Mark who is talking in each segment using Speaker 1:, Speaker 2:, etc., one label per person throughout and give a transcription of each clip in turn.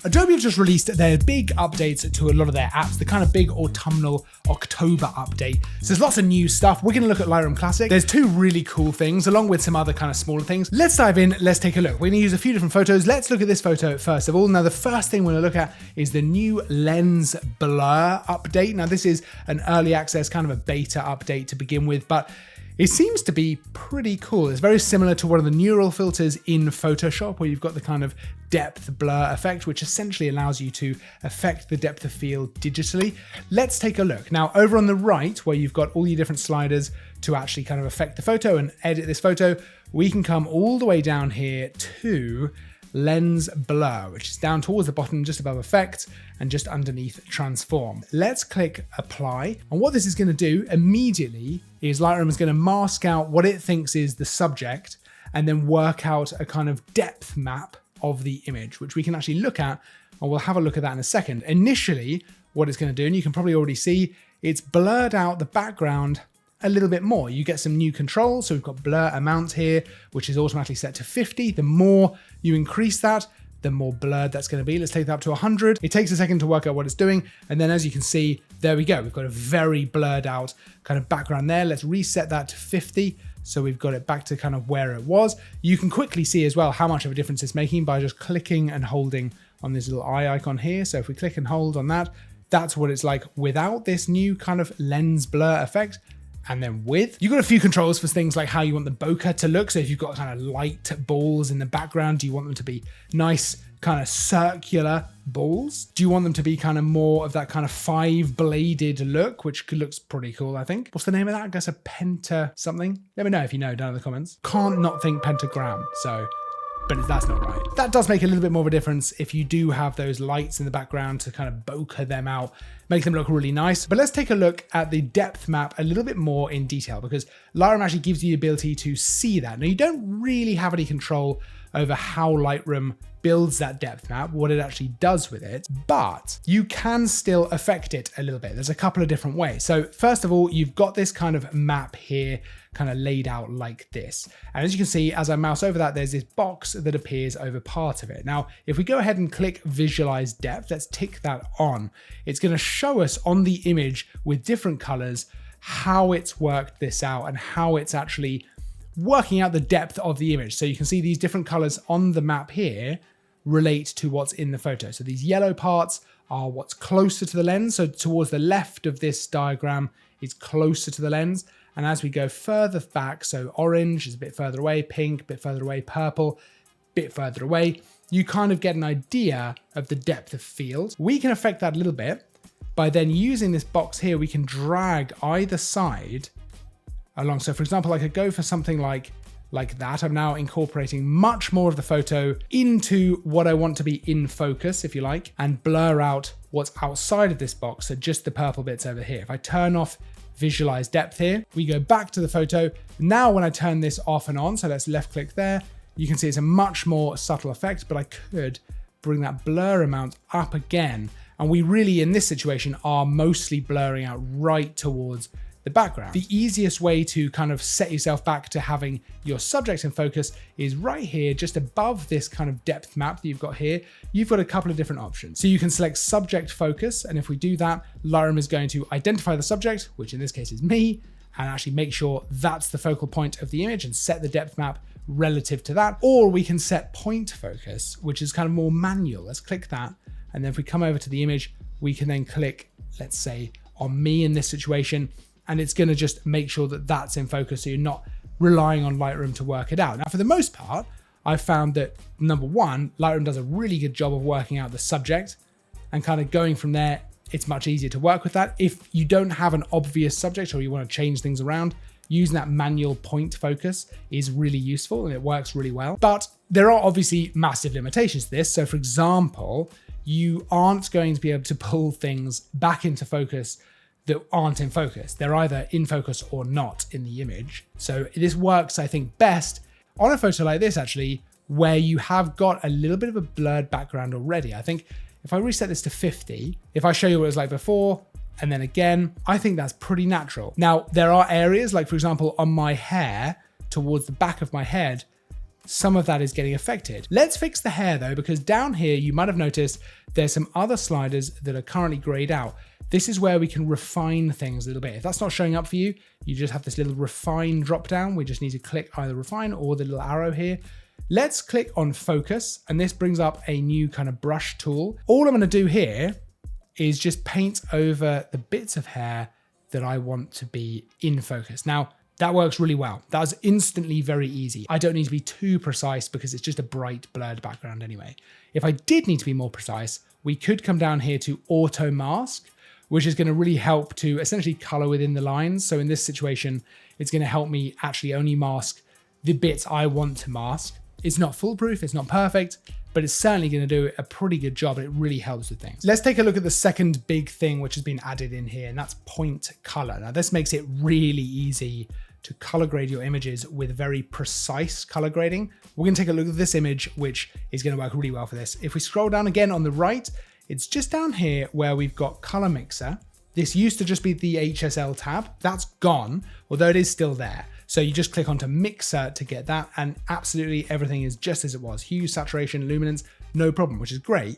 Speaker 1: Adobe have just released their big updates to a lot of their apps, the kind of big autumnal October update. So there's lots of new stuff. We're going to look at Lightroom Classic. There's two really cool things, along with some other kind of smaller things. Let's dive in, let's take a look. We're going to use a few different photos. Let's look at this photo first of all. Now, the first thing we're going to look at is the new lens blur update. Now, this is an early access, kind of a beta update to begin with, but it seems to be pretty cool. It's very similar to one of the neural filters in Photoshop, where you've got the kind of depth blur effect, which essentially allows you to affect the depth of field digitally. Let's take a look. Now, over on the right, where you've got all your different sliders to actually kind of affect the photo and edit this photo, we can come all the way down here to lens blur, which is down towards the bottom, just above effect and just underneath transform. Let's click apply. And what this is going to do immediately is Lightroom is going to mask out what it thinks is the subject and then work out a kind of depth map of the image, which we can actually look at, and we'll have a look at that in a second. Initially, what it's going to do, and you can probably already see, it's blurred out the background a little bit more. You get some new controls. So we've got blur amount here, which is automatically set to 50. The more you increase that, the more blurred that's going to be. Let's take that up to 100. It takes a second to work out what it's doing. And then as you can see, there we go. We've got a very blurred out kind of background there. Let's reset that to 50. So we've got it back to kind of where it was. You can quickly see as well how much of a difference it's making by just clicking and holding on this little eye icon here. So if we click and hold on that, that's what it's like without this new kind of lens blur effect. And then with, you've got a few controls for things like how you want the bokeh to look. So if you've got kind of light balls in the background, do you want them to be nice kind of circular balls? Do you want them to be kind of more of that kind of 5-bladed look, which looks pretty cool, I think. What's the name of that? I guess a penta something? Let me know if you know down in the comments. Can't not think pentagram, so, but that's not right. That does make a little bit more of a difference if you do have those lights in the background to kind of bokeh them out, make them look really nice. But let's take a look at the depth map a little bit more in detail, because Lightroom actually gives you the ability to see that. Now, you don't really have any control over how Lightroom builds that depth map, what it actually does with it, but you can still affect it a little bit. There's a couple of different ways. So first of all, you've got this kind of map here kind of laid out like this. And as you can see, as I mouse over that, there's this box that appears over part of it. Now, if we go ahead and click visualize depth, let's tick that on. It's going to show us on the image with different colors how it's worked this out and how it's actually working out the depth of the image. So you can see these different colors on the map here relate to what's in the photo. So these yellow parts are what's closer to the lens. So towards the left of this diagram, it's closer to the lens. And as we go further back, so orange is a bit further away, pink, a bit further away, purple, a bit further away, you kind of get an idea of the depth of field. We can affect that a little bit by then using this box here. We can drag either side along. So for example, I could go for something like that. I'm now incorporating much more of the photo into what I want to be in focus, if you like, and blur out what's outside of this box. So just the purple bits over here. If I turn off visualize depth here, we go back to the photo. Now, when I turn this off and on, so let's left click there, you can see it's a much more subtle effect, but I could bring that blur amount up again. And we really, in this situation, are mostly blurring out right towards the background. The easiest way to kind of set yourself back to having your subject in focus is right here, just above this kind of depth map that you've got here. You've got a couple of different options. So you can select subject focus. And if we do that, Lightroom is going to identify the subject, which in this case is me, and actually make sure that's the focal point of the image and set the depth map relative to that. Or we can set point focus, which is kind of more manual. Let's click that. And then if we come over to the image, we can then click, let's say, on me in this situation, and it's going to just make sure that that's in focus, so you're not relying on Lightroom to work it out. Now, for the most part, I've found that, number one, Lightroom does a really good job of working out the subject, and kind of going from there, it's much easier to work with that. If you don't have an obvious subject or you want to change things around, using that manual point focus is really useful and it works really well. But there are obviously massive limitations to this. So for example, you aren't going to be able to pull things back into focus that aren't in focus. They're either in focus or not in the image. So this works, I think, best on a photo like this, actually, where you have got a little bit of a blurred background already. I think if I reset this to 50, if I show you what it was like before, and then again, I think that's pretty natural. Now, there are areas like, for example, on my hair, towards the back of my head, some of that is getting affected. Let's fix the hair though, because down here, you might have noticed there's some other sliders that are currently grayed out. This is where we can refine things a little bit. If that's not showing up for you, you just have this little refine drop down. We just need to click either refine or the little arrow here. Let's click on focus, and this brings up a new kind of brush tool. All I'm gonna do here is just paint over the bits of hair that I want to be in focus. Now, that works really well. That was instantly very easy. I don't need to be too precise because it's just a bright blurred background anyway. If I did need to be more precise, we could come down here to auto mask, which is gonna really help to essentially color within the lines. So in this situation, it's gonna help me actually only mask the bits I want to mask. It's not foolproof, it's not perfect, but it's certainly gonna do a pretty good job. It really helps with things. Let's take a look at the second big thing which has been added in here, and that's point color. Now this makes it really easy to color grade your images with very precise color grading. We're gonna take a look at this image, which is gonna work really well for this. If we scroll down again on the right, it's just down here where we've got color mixer. This used to just be the HSL tab. That's gone, although it is still there. So you just click onto mixer to get that, and absolutely everything is just as it was. Hue, saturation, luminance, no problem, which is great.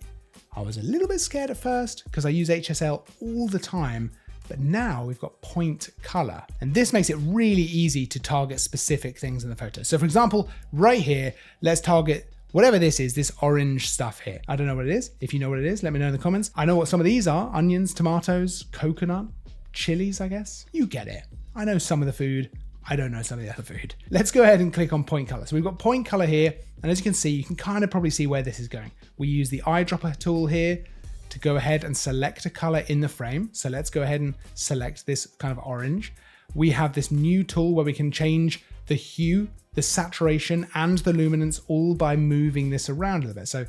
Speaker 1: I was a little bit scared at first because I use HSL all the time, but now we've got point color. And this makes it really easy to target specific things in the photo. So for example, right here, let's target whatever this is, this orange stuff here. I don't know what it is. If you know what it is, let me know in the comments. I know what some of these are: onions, tomatoes, coconut, chilies, I guess. You get it. I know some of the food. I don't know some of the other food. Let's go ahead and click on point color. So we've got point color here. And as you can see, you can kind of probably see where this is going. We use the eyedropper tool here to go ahead and select a color in the frame. So let's go ahead and select this kind of orange. We have this new tool where we can change the hue, the saturation, and the luminance all by moving this around a little bit. So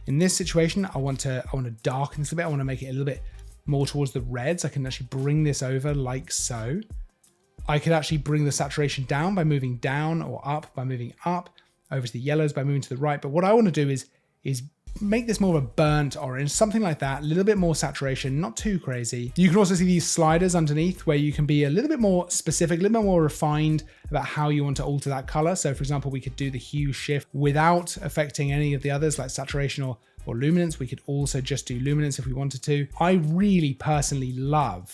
Speaker 1: in this situation, I want to darken this a bit. I want to make it a little bit more towards the reds. I can actually bring this over like so. I could actually bring the saturation down by moving down, or up by moving up, over to the yellows by moving to the right. But what I want to do is make this more of a burnt orange, something like that, a little bit more saturation, not too crazy. You can also see these sliders underneath where you can be a little bit more specific, a little bit more refined about how you want to alter that color. So for example, we could do the hue shift without affecting any of the others like saturation or luminance. We could also just do luminance if we wanted to. I really personally love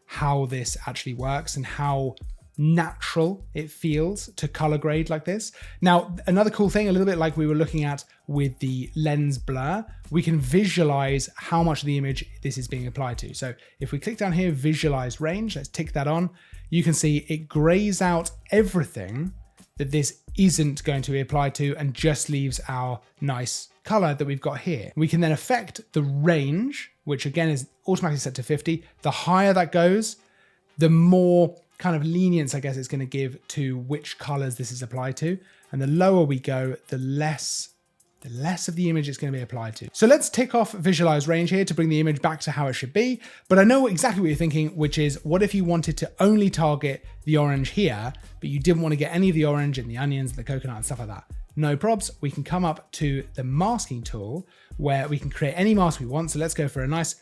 Speaker 1: how this actually works and how natural it feels to color grade like this. Now, another cool thing, a little bit like we were looking at with the lens blur, we can visualize how much of the image this is being applied to. So if we click down here, visualize range, let's tick that on, you can see it grays out everything that this isn't going to be applied to and just leaves our nice color that we've got here. We can then affect the range, which again is automatically set to 50. The higher that goes, the more kind of lenience, I guess, it's going to give to which colors this is applied to. And the lower we go, the less of the image it's going to be applied to. So let's tick off visualize range here to bring the image back to how it should be. But I know exactly what you're thinking, which is what if you wanted to only target the orange here, but you didn't want to get any of the orange and the onions and the coconut and stuff like that. No probs. We can come up to the masking tool where we can create any mask we want. So let's go for a nice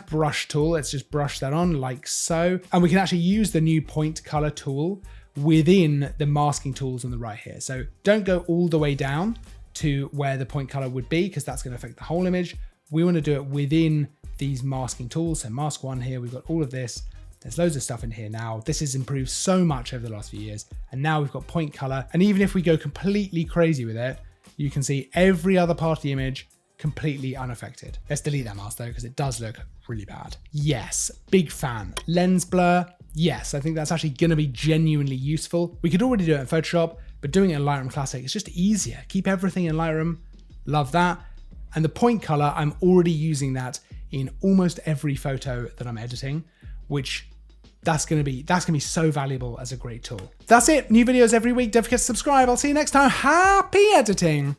Speaker 1: brush tool. Let's just brush that on like so. And we can actually use the new point color tool within the masking tools on the right here. So don't go all the way down to where the point color would be, because that's going to affect the whole image. We want to do it within these masking tools. So mask one here, we've got all of this. There's loads of stuff in here now. This has improved so much over the last few years. And now we've got point color. And even if we go completely crazy with it, you can see every other part of the image completely unaffected. Let's delete that mask though, because it does look really bad. Yes, big fan. Lens blur. Yes, I think that's actually going to be genuinely useful. We could already do it in Photoshop, but doing it in Lightroom Classic, it's just easier. Keep everything in Lightroom. Love that. And the point color, I'm already using that in almost every photo that I'm editing, which that's gonna be so valuable as a great tool. That's it. New videos every week. Don't forget to subscribe. I'll see you next time. Happy editing.